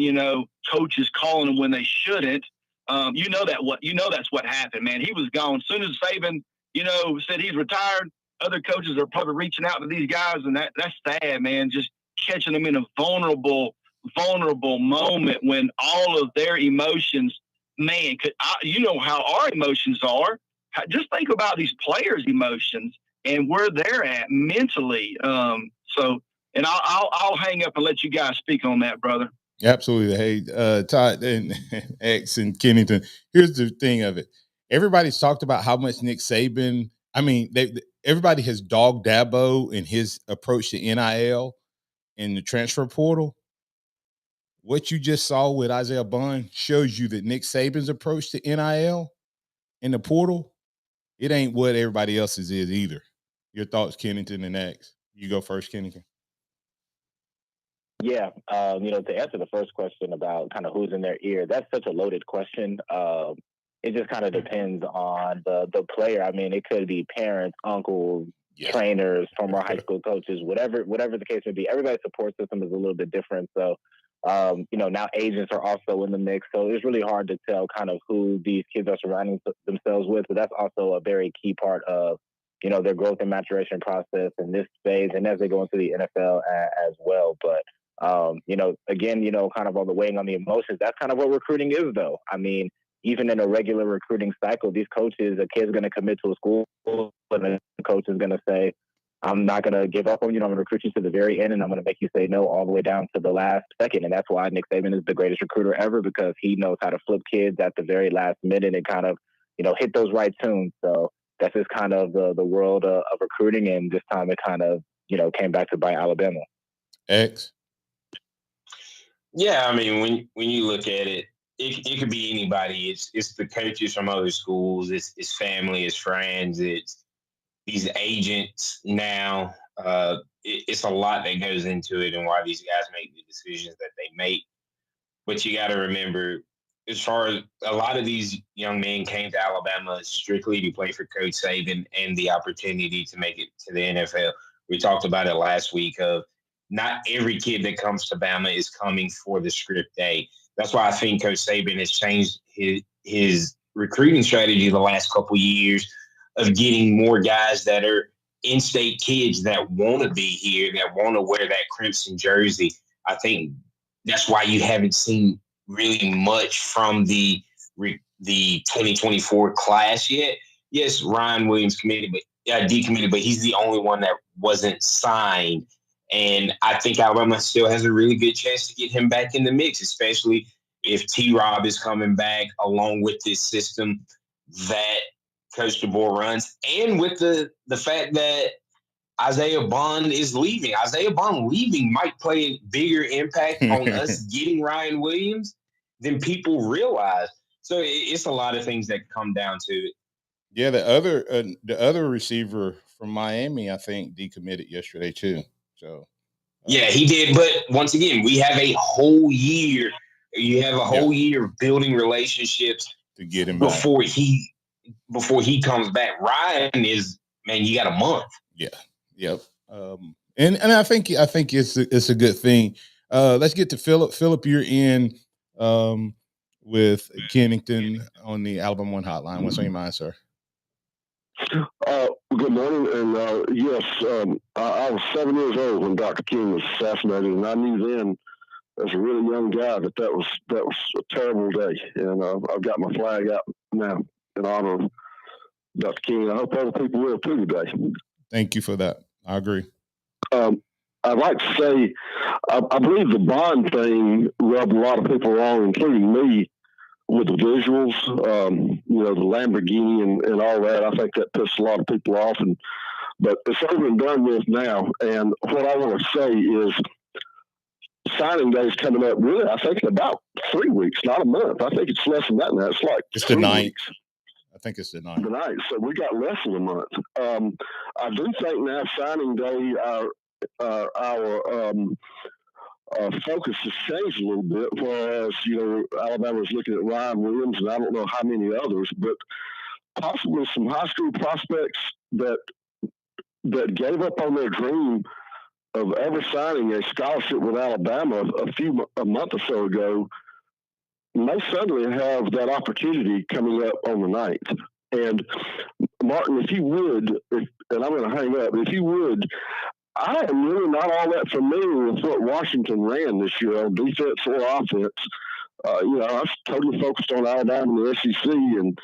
Speaker 6: coaches calling them when they shouldn't? That's what happened, man. He was gone. As soon as Saban said he's retired, other coaches are probably reaching out to these guys, and that's sad, man. Just catching them in a vulnerable moment when all of their emotions, man, how our emotions are. Just think about these players' emotions and where they're at mentally. And I'll hang up and let you guys speak on that, brother.
Speaker 3: Absolutely. Hey, Todd and X and Kennington, here's the thing of it. Everybody's talked about how much Nick Saban, everybody has dogged Dabo in his approach to NIL and the transfer portal. What you just saw with Isaiah Bond shows you that Nick Saban's approach to NIL and the portal, it ain't what everybody else's is either. Your thoughts, Kennington and X? You go first, Kennington.
Speaker 1: Yeah, to answer the first question about kind of who's in their ear, that's such a loaded question. It just kind of depends on the player. I mean, it could be parents, uncles, trainers, former high school coaches, whatever the case may be. Everybody's support system is a little bit different. So, now agents are also in the mix. So it's really hard to tell kind of who these kids are surrounding themselves with. But that's also a very key part of, their growth and maturation process in this phase and as they go into the NFL as well. But again, kind of all the weighing on the emotions, that's kind of what recruiting is, though. I mean, even in a regular recruiting cycle, these coaches, a kid's going to commit to a school, and the coach is going to say, I'm not going to give up on you. I'm going to recruit you to the very end, and I'm going to make you say no all the way down to the last second. And that's why Nick Saban is the greatest recruiter ever, because he knows how to flip kids at the very last minute and kind of, hit those right tunes. So that's just kind of the world of recruiting, and this time it kind of, came back to bite Alabama.
Speaker 3: X.
Speaker 4: Yeah, I mean, when you look at it, it could be anybody. It's the coaches from other schools. It's family. It's friends. It's these agents now. It's a lot that goes into it and why these guys make the decisions that they make. But you got to remember, as far as a lot of these young men came to Alabama strictly to play for Coach Saban and the opportunity to make it to the NFL. We talked about it last week of not every kid that comes to Bama is coming for the script A. That's why I think Coach Saban has changed his recruiting strategy the last couple of years of getting more guys that are in-state kids that want to be here, that want to wear that crimson jersey. I think that's why you haven't seen really much from the 2024 class yet. Yes, Ryan Williams decommitted, but he's the only one that wasn't signed. And I think Alabama still has a really good chance to get him back in the mix, especially if T-Rob is coming back along with this system that Coach DeBoer runs, and with the fact that Isaiah Bond is leaving. Isaiah Bond leaving might play a bigger impact on us getting Ryan Williams than people realize. So it's a lot of things that come down to it.
Speaker 3: Yeah, the other receiver from Miami, I think, decommitted yesterday too. So
Speaker 4: yeah, he did. But once again, we have a whole year. You have a whole year of building relationships
Speaker 3: to get him
Speaker 4: before he comes back. Ryan is, man, you got a month.
Speaker 3: Yeah. Yep. And I think it's a good thing. Let's get to Philip. Philip, you're in with Kennington on the Alabama One Hotline. What's on your mind, sir?
Speaker 7: Good morning. And yes, I was 7 years old when Dr. King was assassinated, and I knew then, as a really young guy, that was a terrible day. And I've got my flag out now in honor of Dr. King. I hope other people will too today.
Speaker 3: Thank you for that. I agree.
Speaker 7: I'd like to say, I believe the Bond thing rubbed a lot of people wrong, including me, with the visuals, the Lamborghini and all that. I think that pissed a lot of people off. But it's over and done with now. And what I want to say is, signing day is coming up. Really, I think in about 3 weeks, not a month. I think it's less than that now. It's like
Speaker 3: it's the 9th. I think it's the 9th.
Speaker 7: The 9th. So we got less than a month. I do think now signing day, our focus has changed a little bit. Whereas Alabama's looking at Ryan Williams, and I don't know how many others, but possibly some high school prospects that gave up on their dream of ever signing a scholarship with Alabama a month or so ago, may suddenly have that opportunity coming up on the 9th. And Martin, if you would, and I'm going to hang up, if you would, I am really not all that familiar with what Washington ran this year on defense or offense. I was totally focused on Alabama and the SEC, and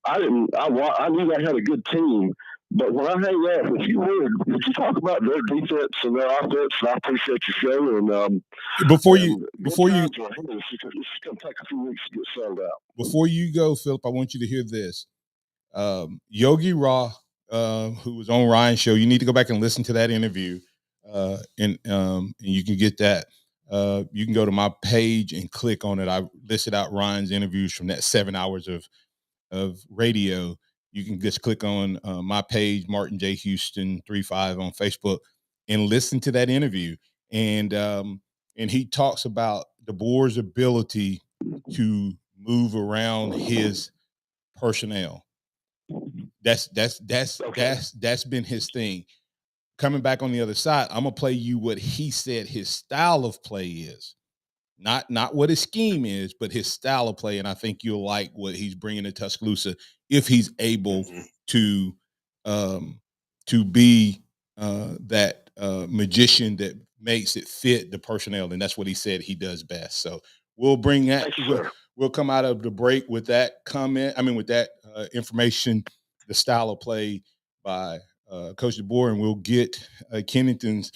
Speaker 7: I knew they had a good team. But when I hang up, if you would you talk about their defense and their offense? And I appreciate your show. And
Speaker 3: before you,
Speaker 7: it's going to take a few weeks to get settled out.
Speaker 3: Before you go, Philip, I want you to hear this. Yogi Ra, who was on Ryan's show, you need to go back and listen to that interview, and you can get that. You can go to my page and click on it. I listed out Ryan's interviews from that 7 hours of radio. You can just click on my page, Martin J. Houston 35 on Facebook, and listen to that interview. And and he talks about DeBoer's ability to move around his personnel. That's been his thing. Coming back on the other side, I'm gonna play you what he said his style of play is, not what his scheme is, but his style of play. And I think you'll like what he's bringing to Tuscaloosa if he's able to be that magician that makes it fit the personnel, and that's what he said he does best. So we'll bring that. We'll come out of the break with that comment. I mean, with that information, the style of play by Coach DeBoer, and we'll get Kennington's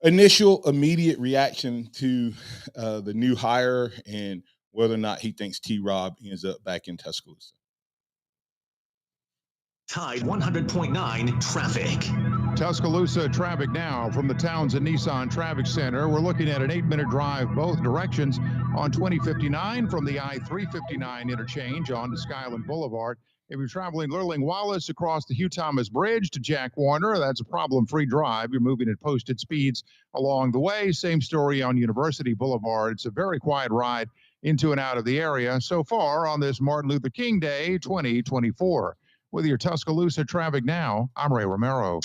Speaker 3: initial immediate reaction to the new hire and whether or not he thinks T-Rob ends up back in Tuscaloosa.
Speaker 2: Tide 100.9 traffic.
Speaker 5: Tuscaloosa traffic now from the Townsend Nissan Traffic Center. We're looking at an 8-minute drive both directions on 2059 from the I-359 interchange on to Skyland Boulevard. If you're traveling Lurling Wallace across the Hugh Thomas Bridge to Jack Warner, that's a problem-free drive. You're moving at posted speeds along the way. Same story on University Boulevard. It's a very quiet ride into and out of the area so far on this Martin Luther King Day 2024. With your Tuscaloosa traffic now, I'm Ray Romero.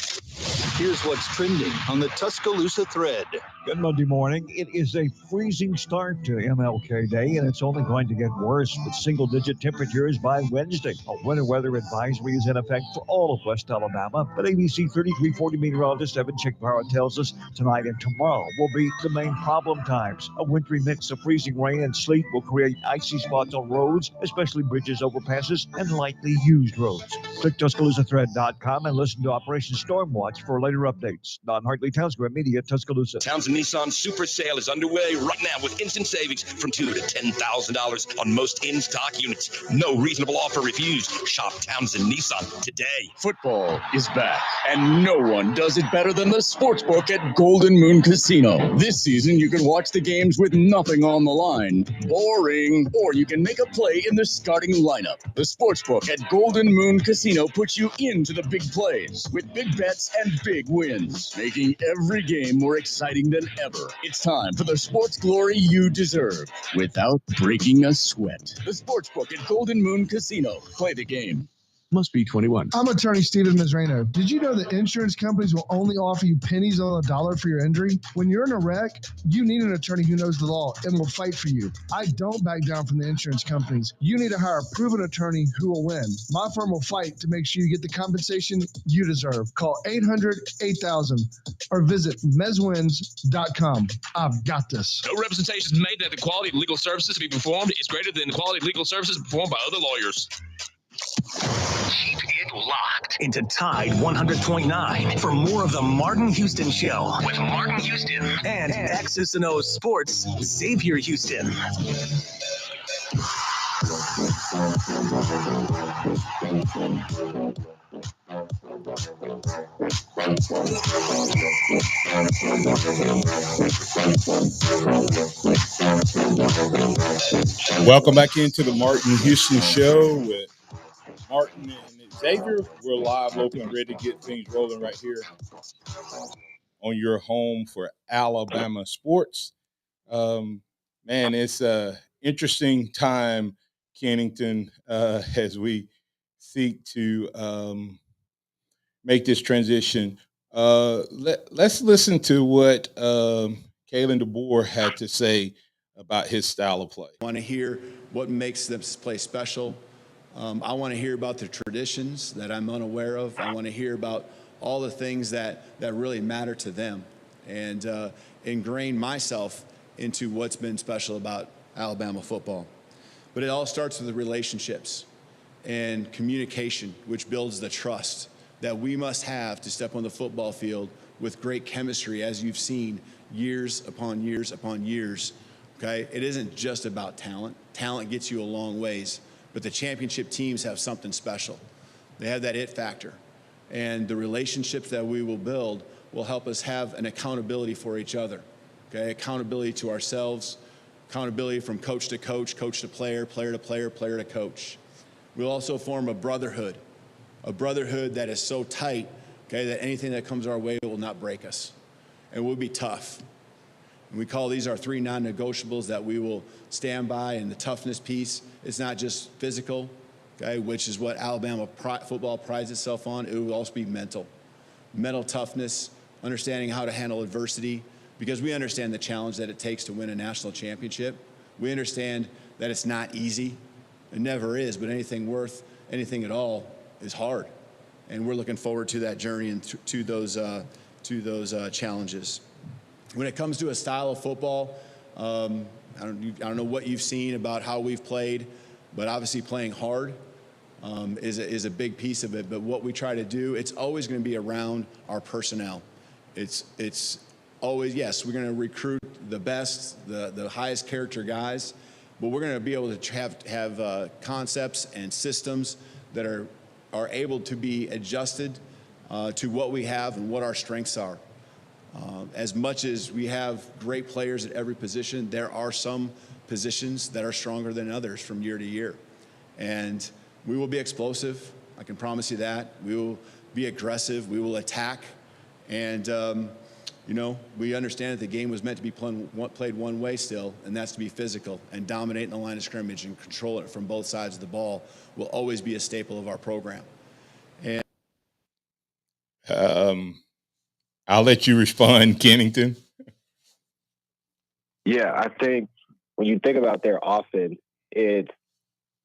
Speaker 8: Here's what's trending on the Tuscaloosa thread.
Speaker 9: Good Monday morning. It is a freezing start to MLK Day, and it's only going to get worse with single-digit temperatures by Wednesday. A winter weather advisory is in effect for all of West Alabama, but ABC 3340 meteorologist Evan Chickpower tells us tonight and tomorrow will be the main problem times. A wintry mix of freezing rain and sleet will create icy spots on roads, especially bridges, overpasses, and lightly used roads. Click TuscaloosaThread.com and listen to Operation Stormwatch for later updates. Don Hartley, Townsend Media, Tuscaloosa.
Speaker 11: Townsend Nissan Super Sale is underway right now with instant savings from $2,000 to $10,000 on most in-stock units. No reasonable offer refused. Shop Townsend Nissan today.
Speaker 10: Football is back, and no one does it better than the Sportsbook at Golden Moon Casino. This season, you can watch the games with nothing on the line. Boring. Or you can make a play in the starting lineup. The Sportsbook at Golden Moon Casino puts you into the big plays with big bets and big wins, making every game more exciting than ever. It's time for the sports glory you deserve without breaking a sweat. The Sportsbook at Golden Moon Casino. Play the game.
Speaker 24: Must be 21. I'm attorney Steven Mizrano. Did you know that insurance companies will only offer you pennies on the dollar for your injury? When you're in a wreck, you need an attorney who knows the law and will fight for you. I don't back down from the insurance companies. You need to hire a proven attorney who will win. My firm will fight to make sure you get the compensation you deserve. Call 800-8000 or visit mezwins.com. I've got this.
Speaker 11: No representations made that the quality of legal services to be performed is greater than the quality of legal services performed by other lawyers.
Speaker 2: Keep it locked into Tide 100.9 for more of the Martin Houston Show with Martin Houston and X's and O's Sports Xavier Houston.
Speaker 3: Welcome back into the Martin Houston Show with Martin and Xavier. We're live, local, and ready to get things rolling right here on your home for Alabama sports. Man, it's an interesting time, Kennington, as we seek to make this transition. Let's listen to what Kalen DeBoer had to say about his style of play.
Speaker 17: I want to hear what makes this play special. I want to hear about the traditions that I'm unaware of. I want to hear about all the things that really matter to them and ingrain myself into what's been special about Alabama football. But it all starts with the relationships and communication, which builds the trust that we must have to step on the football field with great chemistry, as you've seen years upon years upon years. Okay? It isn't just about talent. Talent gets you a long ways. But the championship teams have something special. They have that it factor. And the relationships that we will build will help us have an accountability for each other. Okay? Accountability to ourselves, accountability from coach to coach, coach to player, player to player, player to coach. We'll also form a brotherhood that is so tight, okay, that anything that comes our way will not break us. And we'll be tough. And we call these our 3 non-negotiables that we will stand by. And the toughness piece is not just physical, okay, which is what Alabama football prides itself on. It will also be mental toughness, understanding how to handle adversity, because we understand the challenge that it takes to win a national championship. We understand that it's not easy. It never is, but anything worth anything at all is hard. And we're looking forward to that journey and to those challenges. When it comes to a style of football, I don't know what you've seen about how we've played, but obviously playing hard is a big piece of it. But what we try to do, it's always going to be around our personnel. It's always, yes, we're going to recruit the best, the highest character guys, but we're going to be able to have concepts and systems that are able to be adjusted to what we have and what our strengths are. As much as we have great players at every position, there are some positions that are stronger than others from year to year. And we will be explosive. I can promise you that. We will be aggressive. We will attack. And, we understand that the game was meant to be played one way still, and that's to be physical and dominate in the line of scrimmage and control it from both sides of the ball will always be a staple of our program. And
Speaker 3: I'll let you respond, Kennington.
Speaker 1: Yeah, I think when you think about their offense, it's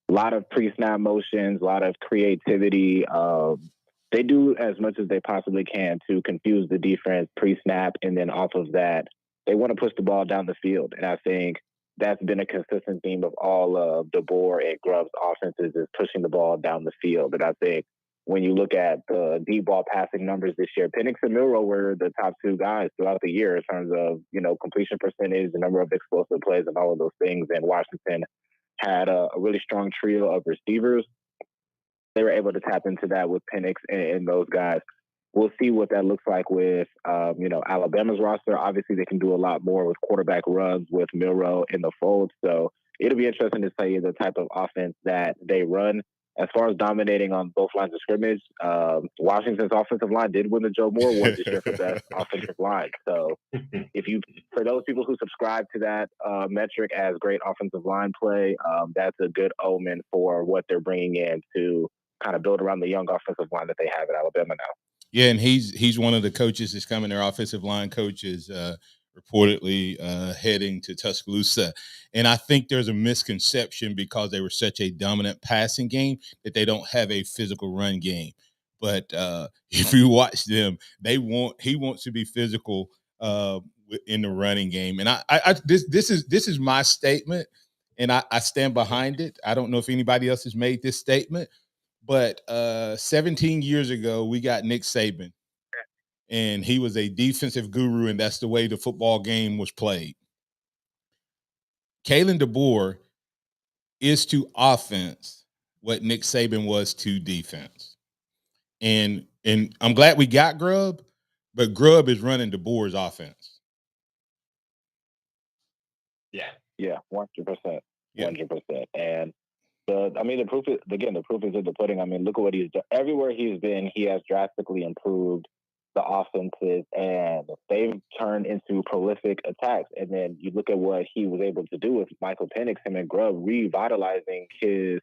Speaker 1: a lot of pre-snap motions, a lot of creativity. They do as much as they possibly can to confuse the defense pre-snap, and then off of that, they want to push the ball down the field. And I think that's been a consistent theme of all of DeBoer and Grubb's offenses is pushing the ball down the field. And I think when you look at the deep ball passing numbers this year, Penix and Milroe were the top 2 guys throughout the year in terms of, completion percentage, the number of explosive plays, and all of those things. And Washington had a really strong trio of receivers. They were able to tap into that with Penix and those guys. We'll see what that looks like with, Alabama's roster. Obviously, they can do a lot more with quarterback runs with Milroe in the fold. So it'll be interesting to see the type of offense that they run. As far as dominating on both lines of scrimmage, Washington's offensive line did win the Joe Moore Award this year for best offensive line. So for those people who subscribe to that metric as great offensive line play, that's a good omen for what they're bringing in to kind of build around the young offensive line that they have at Alabama now.
Speaker 3: Yeah, and he's one of the coaches that's coming. Their offensive line coaches reportedly heading to Tuscaloosa. And I think there's a misconception because they were such a dominant passing game that they don't have a physical run game. But if you watch them, he wants to be physical in the running game. And this is my statement, and I stand behind it. I don't know if anybody else has made this statement, but 17 years ago, we got Nick Saban. And he was a defensive guru, and that's the way the football game was played. Kalen DeBoer is to offense what Nick Saban was to defense. And I'm glad we got Grubb, but Grubb is running DeBoer's offense.
Speaker 1: Yeah, 100%. 100%. And the proof is in the pudding. I mean, look at what he's done. Everywhere he's been, he has drastically improved the offenses, and they've turned into prolific attacks. And then you look at what he was able to do with Michael Penix, him and Grubb revitalizing his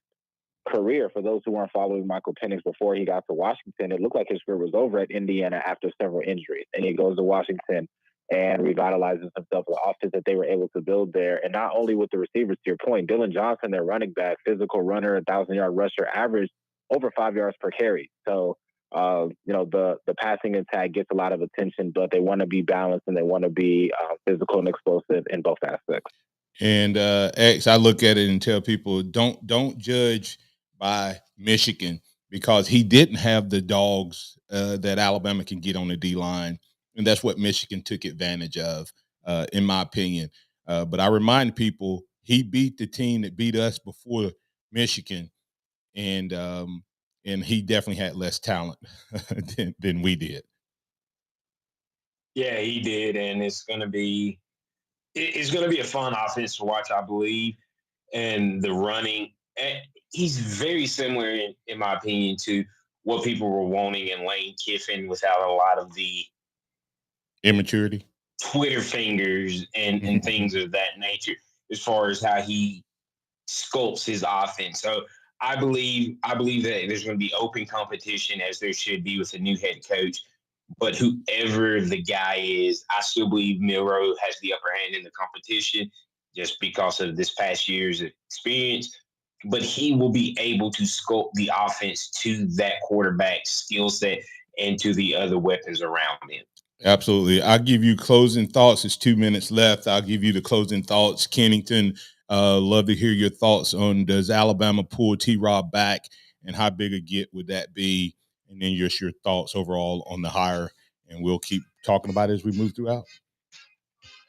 Speaker 1: career. For those who weren't following Michael Penix before he got to Washington, it looked like his career was over at Indiana after several injuries. And he goes to Washington and revitalizes himself, the offense that they were able to build there. And not only with the receivers, to your point, Dylan Johnson, their running back, physical runner, 1,000-yard rusher, average over 5 yards per carry. So, the passing attack gets a lot of attention, but they want to be balanced and they want to be physical and explosive in both aspects.
Speaker 3: And X, I look at it and tell people, don't judge by Michigan because he didn't have the dogs that Alabama can get on the D-line. And that's what Michigan took advantage of, in my opinion. But I remind people, he beat the team that beat us before Michigan. And he definitely had less talent than we did.
Speaker 4: Yeah, he did. And it's going to be a fun offense to watch, I believe. And the running, he's very similar, in my opinion, to what people were wanting in Lane Kiffin without a lot of the
Speaker 3: immaturity.
Speaker 4: Twitter fingers and things of that nature as far as how he sculpts his offense. So I believe that there's going to be open competition, as there should be with a new head coach. But whoever the guy is, I still believe Milroe has the upper hand in the competition just because of this past year's experience. But he will be able to sculpt the offense to that quarterback skill set and to the other weapons around him.
Speaker 3: Absolutely. I'll give you closing thoughts. It's 2 minutes left. I'll give you the closing thoughts. Kennington, love to hear your thoughts on, does Alabama pull T-Rob back, and how big a get would that be? And then just your thoughts overall on the hire, and we'll keep talking about it as we move throughout.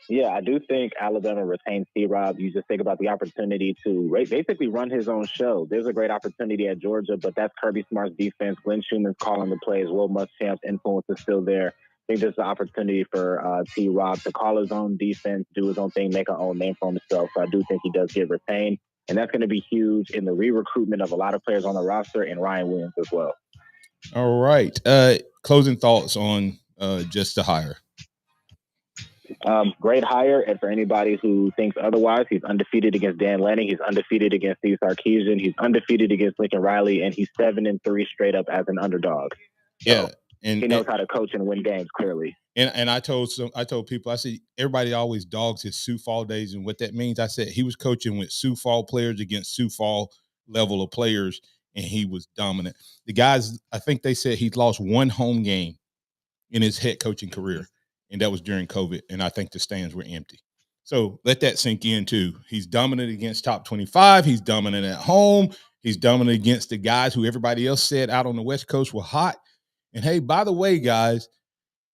Speaker 1: Yeah, I do think Alabama retains T-Rob. You just think about the opportunity to basically run his own show. There's a great opportunity at Georgia, but that's Kirby Smart's defense. Glenn Schumann's calling the plays. Will Muschamp's influence is still there. I think there's an opportunity for T-Rob to call his own defense, do his own thing, make an own name for himself. So I do think he does get retained. And that's going to be huge in the re-recruitment of a lot of players on the roster, and Ryan Williams as well.
Speaker 3: All right. Closing thoughts on just the hire.
Speaker 1: Great hire, and for anybody who thinks otherwise, he's undefeated against Dan Lanning. He's undefeated against Steve Sarkisian. He's undefeated against Lincoln Riley, and he's 7-3 straight up as an underdog.
Speaker 3: Yeah,
Speaker 1: so he knows how to coach and win games clearly.
Speaker 3: And I told people, I said, everybody always dogs his Sioux Fall days, and what that means, I said he was coaching with Sioux Fall players against Sioux Fall level of players, and he was dominant. The guys, I think they said he's lost one home game in his head coaching career, and that was during COVID, and I think the stands were empty. So let that sink in too. He's dominant against top 25. He's dominant at home. He's dominant against the guys who everybody else said out on the West Coast were hot. And hey, by the way, guys,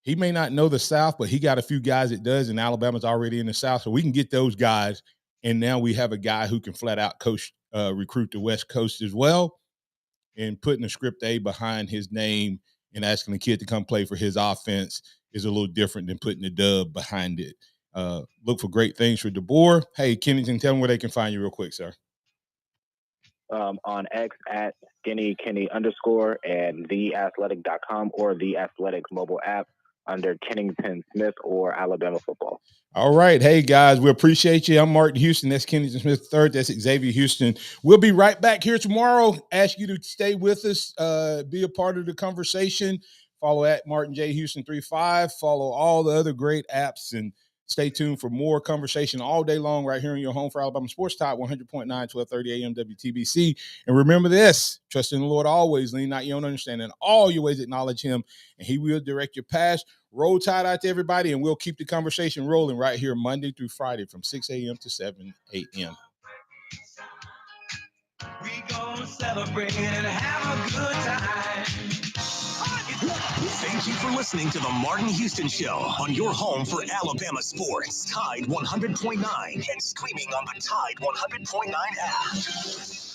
Speaker 3: he may not know the South, but he got a few guys that does, and Alabama's already in the South. So we can get those guys, and now we have a guy who can flat out coach, recruit the West Coast as well, and putting a script A behind his name and asking the kid to come play for his offense is a little different than putting the dub behind it. Look for great things for DeBoer. Hey, Kennington, tell them where they can find you real quick, sir.
Speaker 1: On X at SkinnyKenny_, and theathletic.com or The Athletics mobile app under Kennington Smith or Alabama football.
Speaker 3: All right. Hey, guys, we appreciate you. I'm Martin Houston. That's Kennington Smith III. That's Xavier Houston. We'll be right back here tomorrow. Ask you to stay with us, be a part of the conversation. Follow at Martin J. Houston 35. Follow all the other great apps, and stay tuned for more conversation all day long right here in your home for Alabama Sports Talk, 100.9, 1230 AM WTBC. And remember this, trust in the Lord always, lean not your own understanding. In all your ways acknowledge him, and he will direct your path. Roll Tide out to everybody, and we'll keep the conversation rolling right here Monday through Friday from 6 a.m. to 7 a.m.
Speaker 2: We gonna celebrate and have a good time. Thank you for listening to the Martin Houston Show on your home for Alabama sports. Tide 100.9 and streaming on the Tide 100.9 app.